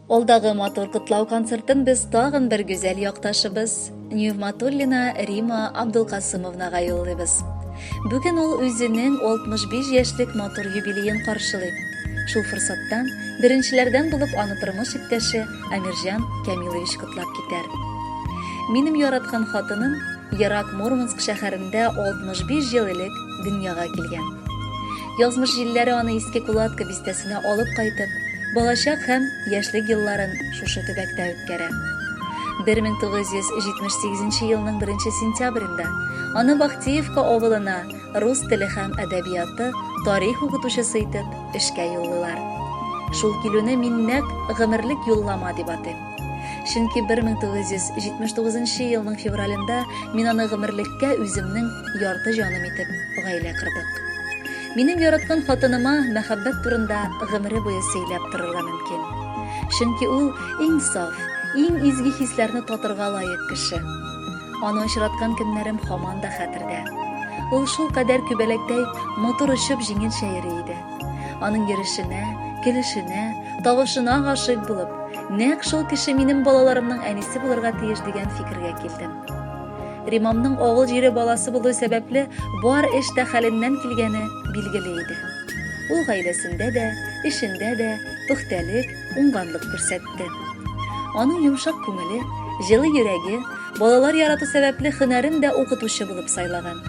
Олдағы матур құтлау концертын біз тағын бір güzel яқташыбыз Нигматуллина Рима Абдулкасымовнаға yollайбыз. Бүгін ол өзінің 65 яшьлек матур юбилейін қаршылайып. Шул фырсаттан біріншілерден болып аны тормыш иптәше Амиржан Камилович құтлап кетер. Минем яратқан хатыным Ярак Мурманск шәһәрендә 65 ел элек дөньяга килгән. Язмыш җилләре аны иске кулатка бистәсенә алып кайтып, балачак һәм яшьлек елларын шушы төбәктә үткәрә. 1978 елның 1 сентябрендә аны Бахтиевка авылына рус теле һәм әдәбияты тарих укытучысы итеп эшкә юллыйлар. Шул килүне мин нәкъ гомерлек юллама дип атыйм. Чөнки 1979 елның февралендә мин аны гомерлеккә үземнең ярты җаным итеп гаилә кырдык. Минем яраткан хатыныма мәхәббәт турында гомере буе сөйләп торырга мөмкин. Чөнки ул иң саф, иң изге хисләрне татырга лаек кеше. Аны очраткан көннәрем һаман да хәтердә. Ул шул кадәр күбәләктәй матур очып җиңел шәйри иде. Аның йөрешенә, килешенә, тавышына гашыйк булып, нәкъ шул кеше минем балаларымның әнисе булырга тиеш дигән фикергә килдем. Римамның авыл җире баласы булу сәбәпле бар эштә хәленнән килгәне билгеле иде. Ул гаиләсендә дә, эшендә дә пөхтәлек, уңганлык күрсәтте. Аның йомшак күңеле, җылы йөрәге балалар ярату сәбәпле һөнәрен дә укытучы булып сайлаган.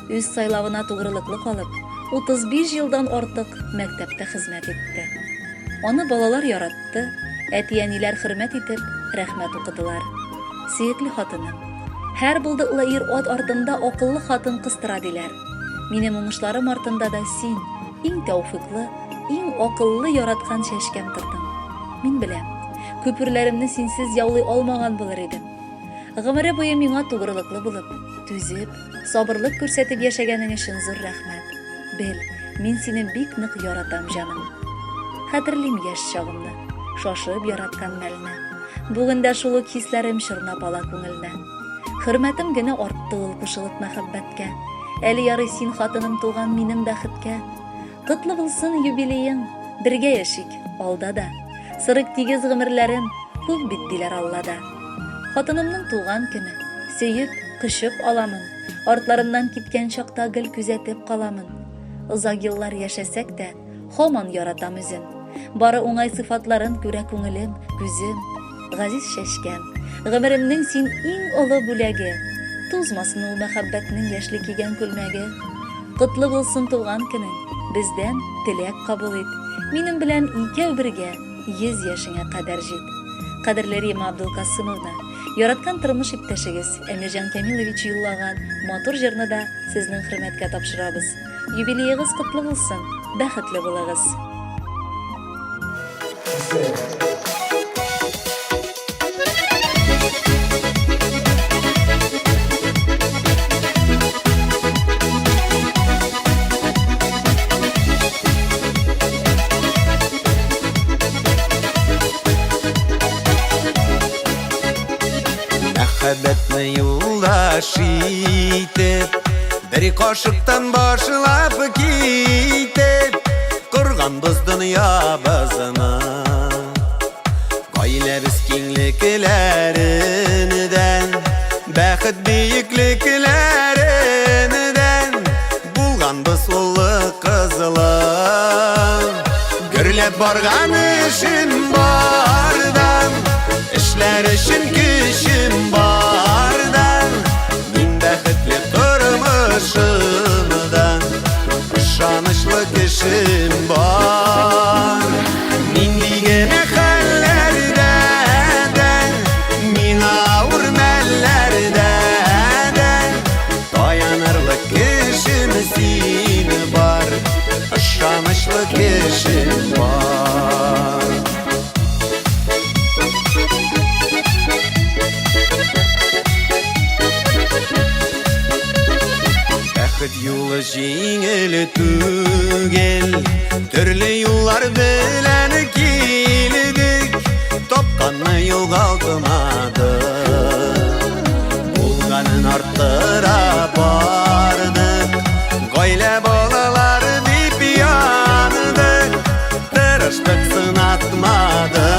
Үз сайлавына тугрылыклы калып, 35 елдан артык мәктәптә хезмәт итте. Аны балалар яратты, әти-әниләр хөрмәт итеп, рәхмәт укыдылар. Сөекле хатыным, һәр булдыклы ир ат артында акыллы хатын кыстыра диләр. Минем уңышларым артында да син, иң тәүфыйклы, иң акыллы яраткан чәчкәм тордың. Мин беләм, күперләремне синсез яулый алмаган булыр идем. Гомере буе миңа тугрылыклы булып, түзеп, сабырлык күрсәтеп яшәгәнең өчен зур рәхмәт. Бел, мин сине бик нык яратам, җаным. Хәтерлим яшь чагымны, шашып яраткан мәлне. Бүген дә шул ук хисләрем чорнап ала күңелне. Хөрмәтем генә артты ул кушылып мәхәббәткә. Әле ярый син хатыным туган минем бәхеткә. Котлы булсын юбилеең, бергә яшик, алда да. Сырык тигез гомерләрем, күп бит диләр Аллада. Хатынымның туган көне, сөеп, кышып аламын. Артларымнан киткән чакта гел күзәтеп каламын. Озак еллар яшәсәк тә, һаман яратам үзен. Бары уңай сыйфатларын күрә күңелем, күзем. Газиз шәшкәм, гомеремнең син иң олы бүләге. Тузмасын ул мәхәббәтнең яшьлек кигән күлмәге. Котлы булсын туган көнең, бездән теләк кабул ит. Минем белән икәү бергә 100 яшеңә кадәр җит. Кадерле Рима Абдулкасымовна, яраткан тормыш иптәшегез Амиржан Камилович юллаган матур җырны да сезнең хөрмәткә тапшырабыз. Юбилеегыз котлы булсын, бәхетле булыгыз. Мәхәббәтне юлдаш итеп, бер кашыктан башлап китеп, корганбыз дөньябызны. Гаиләбез киңлекләреннән, бәхет биеклекләреннән, булганбыз улы кызлы. Гөрләп барган эшем бардан, эшләр өчен көчем бардан, мин бәхетле тормышымдан, ышанычлы кешем бар. Нинди генә хәлләрдә дә, миңа авыр мәлләрдә дә, таянырлык кешем син бар, ышанычлы кешем бар. Бәхет юлы җиңел түгел, төрле юллар белән килдек, тапканны югалтмадык, булганын арттыра бардык, гаилә балалар дип дип дип дип дип дип дип дип дип дип дип дип дип дип дип дип дип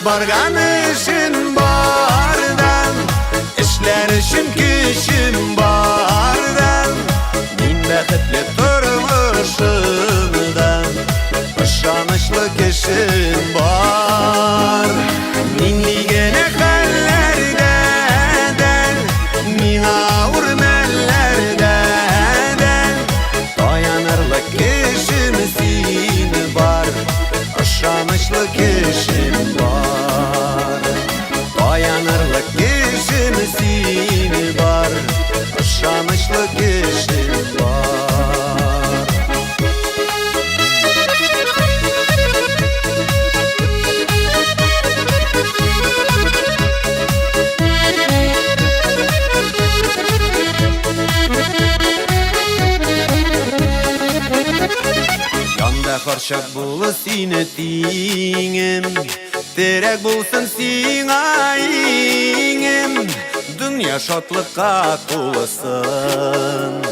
барган işin bardan, işler için gücüm bardan, min bäxetli turmuşumdan, ышанычлы kişim var. Min ligene hallerden, min ağır mellerden, dayanırlık kişim sin var, ышанычлы kişim var. Dayanırlık kişim sin var, ышанычлы kişim var. Yanda karşak bulu sine tingim, terek bulsun sina ingim, dünya şatlıkka tulasın.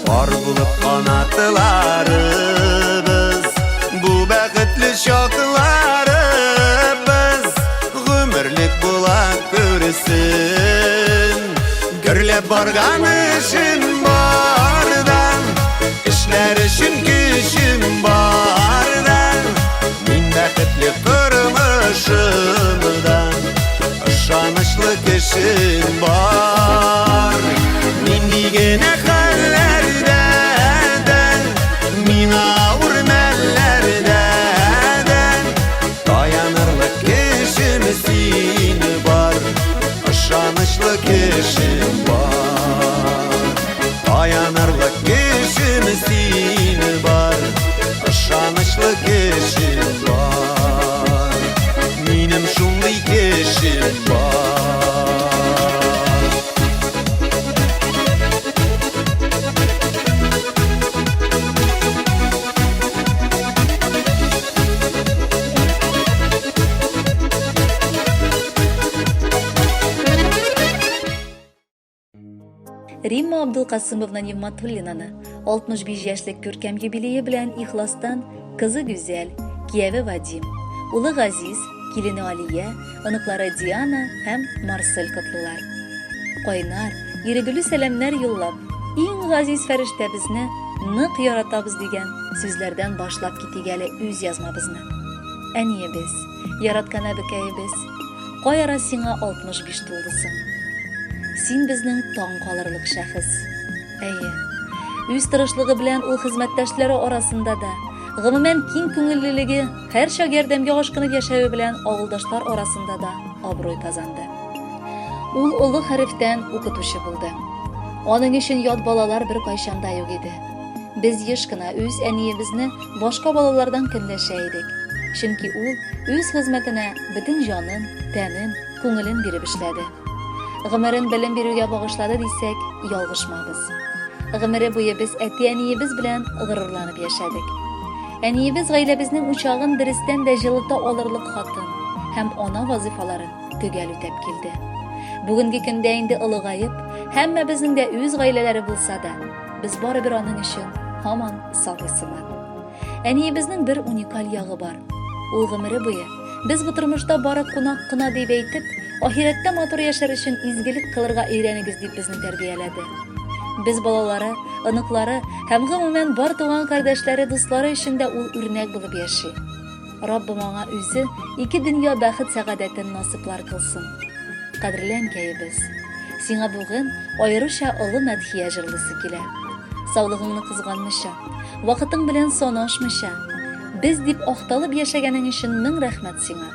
Var bulup kanatlarımız, bu bäxetli şaklarımız, gümürlük bulak görürsün. Görlep bargan işin bardan, işler için gücüm bardan, min bäxetli turmuşumdan, ышанычлы kişim var. Min digene hallerden, min ağır mellerden, dayanırlık kişim sin var, ышанычлы kişim var. Dayanırlık kişim sin var, ышанычлы kişim var. Minim şunday kişim var. Римма Абдулкасымовна Нигматуллинаны 65 яшьлек күркәм юбилее белән ихластан кызы Гүзәл, кияве Вадим, улы Газиз, килене Алия, оныклары Диана һәм Марсель котлылар. Кайнар, ирегеле сәламнәр юллап, иң газиз фәрештәбезне нык яратабыз дигән сүзләрдән башлап китик әле үз язмабызны. Әниебез, яраткан әбекәебез, каяра сиңа 65 тулдысың. Син безнең таң калырлык шәхес. Әйе, үз тырышлыгы белән ул хезмәттәшләре арасында да, гомумән киң күңеллелеге, һәр чак ярдәмгә ашкынып яшәве белән авылдашлар арасында да абруй казанды. Ул олы хәрефтән укытучы булды. Аның өчен ят балалар бер кайчан да юк иде. Без еш кына үз әниебезне башка балалардан көнләшә идек. Чөнки ул үз хезмәтенә бөтен җанын, тәнен, күңелен биреп эшләде. Гомерен белем бирүгә багышлады дисәк, ялгышмабыз. Гомере буе без әти-әниебез белән горурланып яшәдек. Әниебез гаиләбезнең учагын дөрестән дә җылыта алырлык хатын һәм ана вазифаларын төгәл үтәп килде. Бүгенге көндә инде олыгаеп, һәммәбезнең дә үз гаиләләре булса да, без барыбер аның өчен һаман сагыйсыман. Әниебезнең бер уникаль ягы бар. Ул гомере буе без бу тормышта бары кунак кына дип әйтеп, ахирәттә матур яшәр өчен изгелек кылырга өйрәнегез дип безне тәрбияләде. Без балалары, ыныклары һәм гомумән бар туган кардәшләре, дуслары өчен дә ул үрнәк булып яши. Раббым аңа үзе ике дөнья бәхет сәгадәтен насыплар кылсын. Кадерле әнкәебез, сиңа бүген аеруча олы мәдхия җырлыйсы килә. Саулыгыңны кызганмыйча, вакытың белән санашмыйча, без дип ақталып яшәгәнең өчен мең рәхмәт сиңа.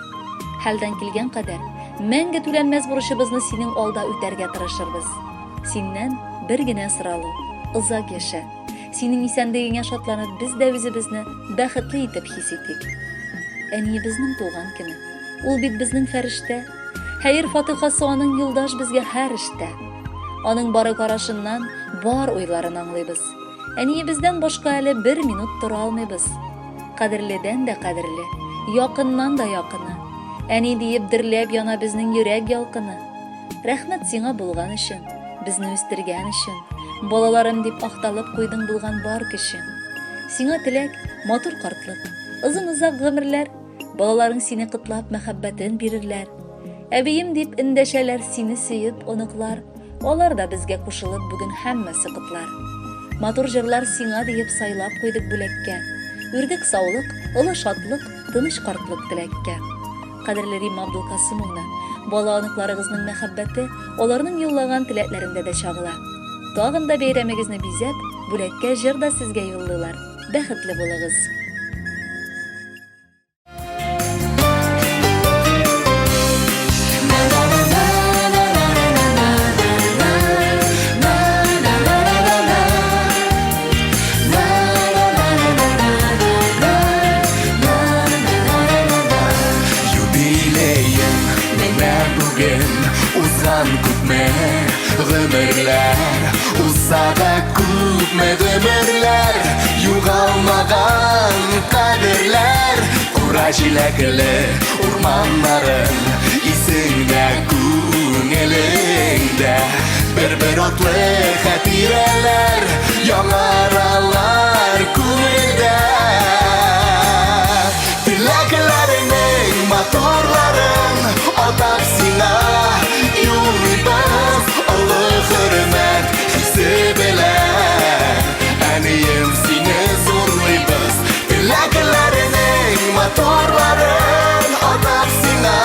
Хәлдән килгән кадәр мәңге түләнмәс бурычыбызны синең алда үтәргә тырышырбыз. Синнән бер генә соралу: озак яшә. Синең исәнлегеңә шатланып, без дә үзебезне бәхетле итеп хис итик. Әниебезнең туган көне. Ул бит безнең фәрештә. Хәер фатихасы аның юлдаш безгә һәр эштә. Аның бары карашыннан бар уйларын аңлыйбыз. Әниебездән башка әле бер минут тора алмыйбыз. Кадерледән дә кадерле, якыннан да якыны. Әни диеп дөрләп яна безнең йөрәк ялкыны. Рәхмәт сиңа булган өчен, безне үстергән өчен, балаларым дип ақталып куйдың булган бар көчең. Сиңа теләк матур картлык, озын-озак гомерләр, Балаларың сине кытлап мәхәббәтен бирерләр. Әбием дип индәшәләр сине сөеп оныклар. Алар да безгә кушылып бүген һәммәсе кытлар. Матур җырлар сиңа диеп сайлап куйдык бүләккә. Үрдек саулык, олы шатлык, тыныч картлык теләккә. Кадерле Римма Абдулкасымовна, бала оныкларыгызның мәхәббәте аларның юллаган теләкләрендә дә чагыла. Тагын да бәйрәмегезне бизәп, бүләккә җыр да сезгә юллыйлар. Бәхетле булыгыз. Гомерләр, усада күпме гомерләр, югалмаган кадерләр, кура җиләкле урманнарым, исеңдә күңелеңдә, бер атлы хатирәләр, яңаралар күңелдә. Теләкләреңнең матурларын атап сиңа юлыйбыз, олы хөрмәт хисе белән, әнием сине зурлыйбыз. Теләкләреңнең матурларын атап сиңа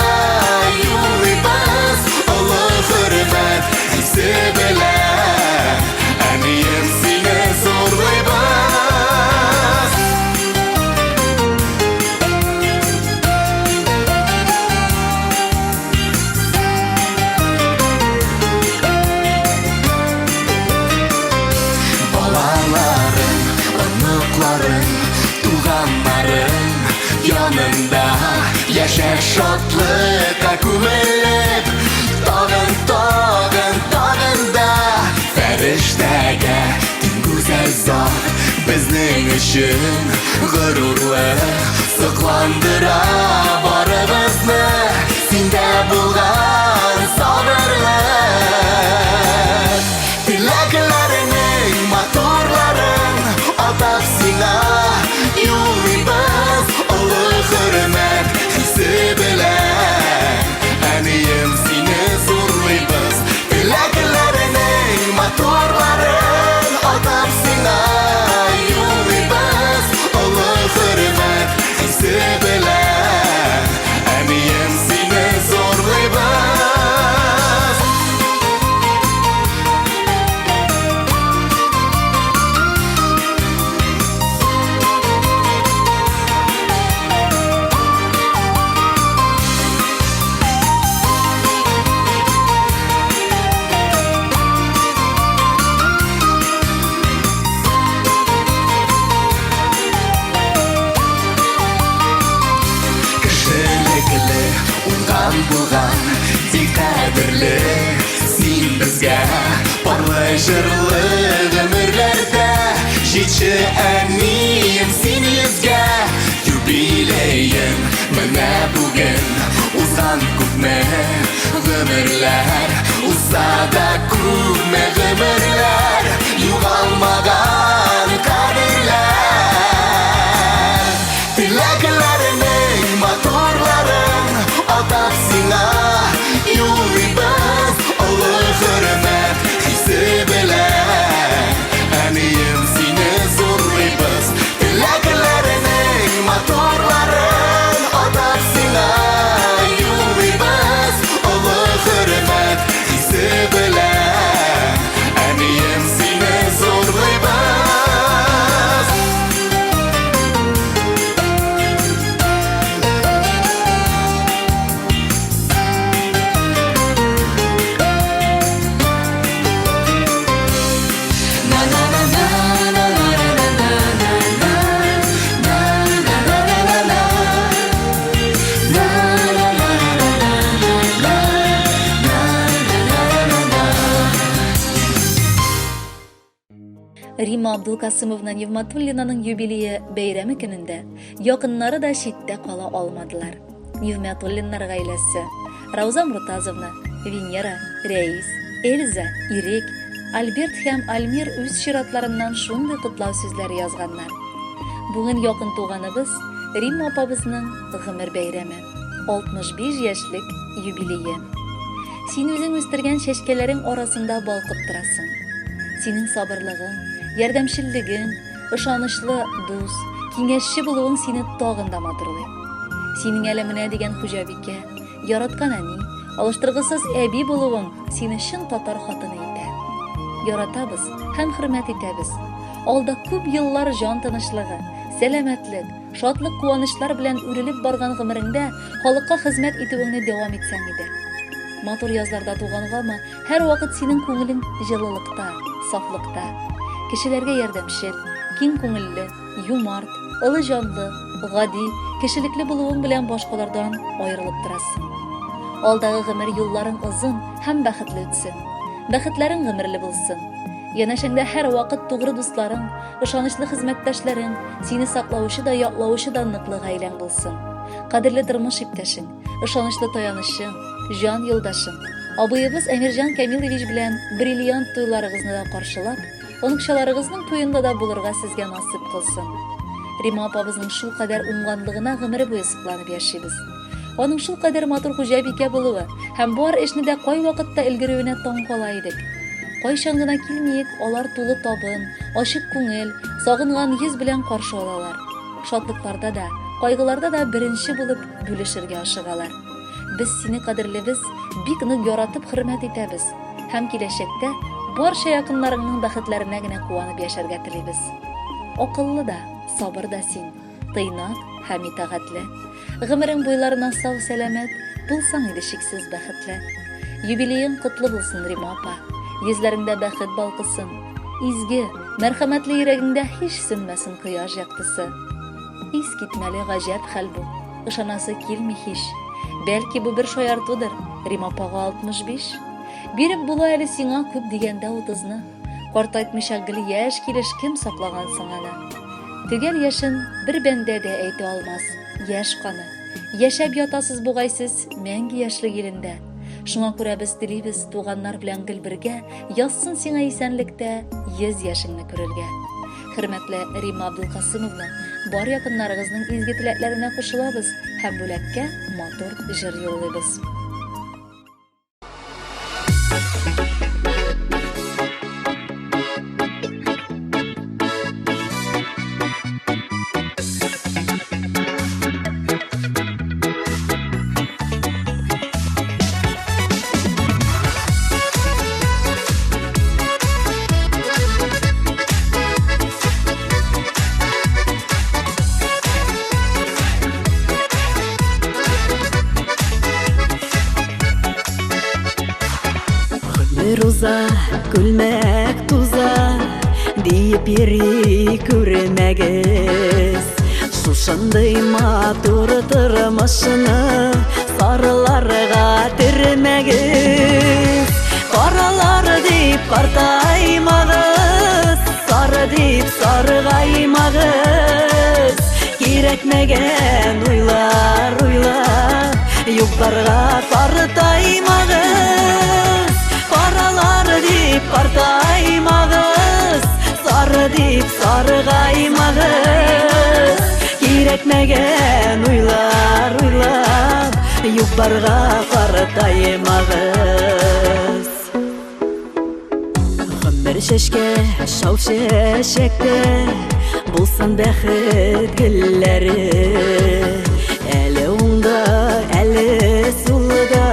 юлыйбыз, олы хөрмәт хисе белән, әнием сине зурлыйбыз. Туганнарым янында яшә шатлыкка күмелеп, тагын да фәрештәгә тиң гүзәл зат безнең өчен горурлык сокландыра барыбызны, синдә булган сабырлык. Теләкләреңнең матурларын атап сиңа юлыйбыз, олы хөрмәт хисе белән, әнием сине зурлыйбыз. Теләкләреңнең матурларын атап сиңа юлыйбыз, олы хөрмәт хисе белән, әнием сине зурлыйбыз. Булган тик кадерле син безгә, парлы җырлы гомерләрдә җитче әнием син йөзгә. Юбилеем менә бүген узган күпме гомерләр, узада күпме гомерләр, югалмаган кадерләр. Теләкләреңнең матурларын атап сиңа юлыйбыз, олы хөрмәт хисе белән, әнием сине зурлыйбыз. Теләкләреңнең матурларын атап сиңа юлыйбыз, олы хөрмәт хисе белән, әнием сине зурлыйбыз. Римма Абдулкасымовна Нигъмәтуллинаның юбилее бәйрәме көнендә якыннары да читтә кала алмадылар. Нигъмәтуллиннар гаиләсе Рауза Муртазовна, Венера, Рәис, Эльза, Ирек, Альберт һәм Альмир үз чиратларыннан шундый котлау сүзләре язганнар. Бүген якын туганыбыз Римма апабызның гомер бәйрәме, 65 яшьлек юбилее. Син үзең үстергән чәчкәләрең арасында балкып торасың. Синең сабырлыгың, ярдәмчеллегең, ышанычлы дус, киңәшче булуың сине тагын да матурлый. Синең әле менә дигән хуҗабикә, яраткан әни, алыштыргысыз әби булуың сине чын татар хатыны итә. Яратабыз һәм хөрмәт итәбез. Алда күп еллар җан тынычлыгы, сәламәтлек, шатлык, куанычлар белән үрелеп барган гомереңдә халыкка хезмәт итүеңне дәвам итсәң иде. Матур язларда туганганмы, һәр вакыт синең күңелең җылылыкта, сафлыкта. Кешеләргә ярдәмчел, киң күңелле, юмарт, ылы җанлы, гади, кешелекле булуың белән башкалардан аерылып торасың. Алдагы гомер юлларың озын һәм бәхетле үтсен. Бәхетләрең гомерле булсын. Янәшәңдә һәр вакыт тугры дусларың, ышанычлы хезмәттәшләрең, сине саклаучы да, яклаучы да ныклы гаиләң булсын. Кадерле тормыш иптәшең, ышанычлы таянычың, җан юлдашың. Абыебыз Әмирҗан Камилович белән бриллиант туйларыгызны да каршылап, оныкчаларыгызның туенда да булырга сезгә насыйп кылсын. Рима апабызның шул кадәр уңганлыгына гомере буе сокланып яшибез. Аның шул кадәр матур хуҗабикә булуы һәм бар эшне дә кай вакытта өлгерүенә таң кала идек. Кайчан гына килмиек, алар тулы табын, ачык күңел, сагынган йөз белән каршы алалар. Шатлыкларда да, кайгыларда да беренче булып бүлешергә ашыгалар. Без сине кадерлебез, бик нык яратып хөрмәт итәбез һәм киләчәктә барча якыннарыңның бәхетләренә генә куанып яшәргә телибез. Акыллы да, сабыр да син, тыйнак һәм итагатьле. Гомерең буйларына сау сәламәт, булсаң иде шиксез бәхетле. Юбилеең котлы булсын, Рима апа. Йөзләреңдә бәхет балкысын. Изге, мәрхәмәтле йөрәгеңдә һич сүнмәсен кояш яктысы. Ис китмәле гаҗәп хәл бу. Ышанасы килми һич. Бәлки бу бер шаяртудыр. Рима апага 65. Биреп була әле сиңа күп дигәндә 30-ны. Картайтмыйча гел яшь килеш кем саклаган соң аны? Төгәл яшен бер бәндә дә әйтә алмас. Яшь каны. Яшәп ятасыз бугайсыз мәңге яшьлек илендә. Шуңа күрә без телибез туганнар белән гел бергә язсын сиңа исәнлектә 100 яшеңне күрергә. Хөрмәтле Рима Абдулкасымовна, бар якыннарыгызның изге теләкләренә кушылабыз һәм бүләккә матур җыр юллыйбыз. Роза, күлмәк туза, диеп йөри күрмәгез. Шушындый матур тормышны сарыларга төрмәгез. Каралар дип картаймагыз, сары дип саргаймагыз. Кирәкмәгән уйлар уйлап, юктарга картаймагыз. Каралар дип картаймагыз, сары дип саргаймагыз. Кирәкмәгән уйлар уйлап, юктарга картаймагыз. Гомер чәчкә, шау чәчәктә, булсын бәхет гөлләре. Әле уңда, әле сулда,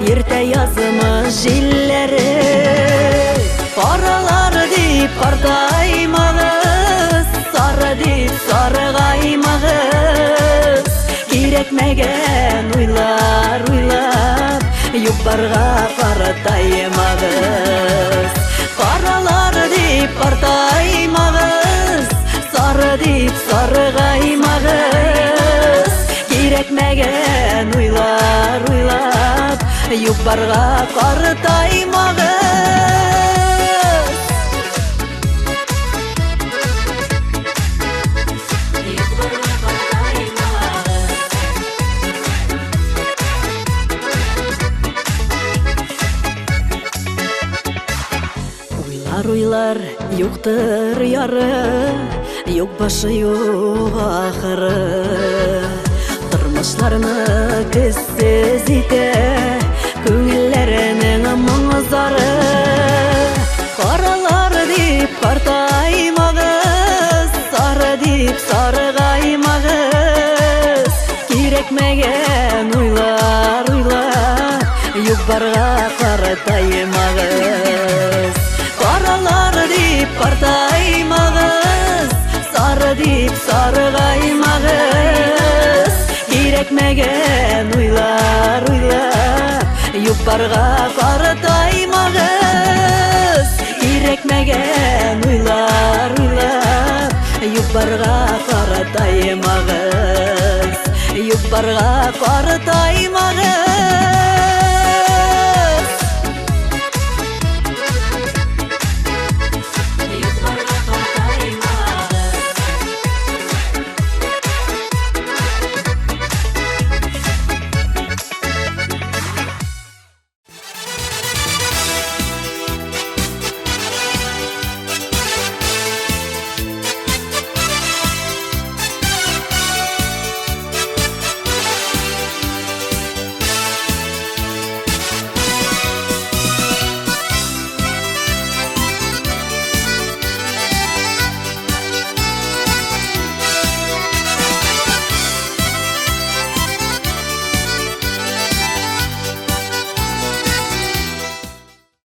ерте язымыз җилләре. Каралар дип картаймагыз, сары дип саргаймагыз. Кирәкмәгән уйлар уйлап, юктарга картаймагыз. Каралар дип картаймагыз, сары дип саргаймагыз. Кирәкмәгән уйлар уйлап, юктарга картаймагыз. Уйлар, юктыр яры, юк башы юк ахыры. Башларны көссіз ите Күңелләренең моңзары Каралар дип картаймагыз Сары дип сарыгаймагыз Кирәкмәгән уйлар Юк-барга картаймагыз Каралар дип картаймагыз Сары дип сарыгаймагыз Кирәкмәгән уйлар Юк-барга картаймагыз Кирәкмәгән уйлар Юк-барга картаймагыз Юк-барга картаймагыз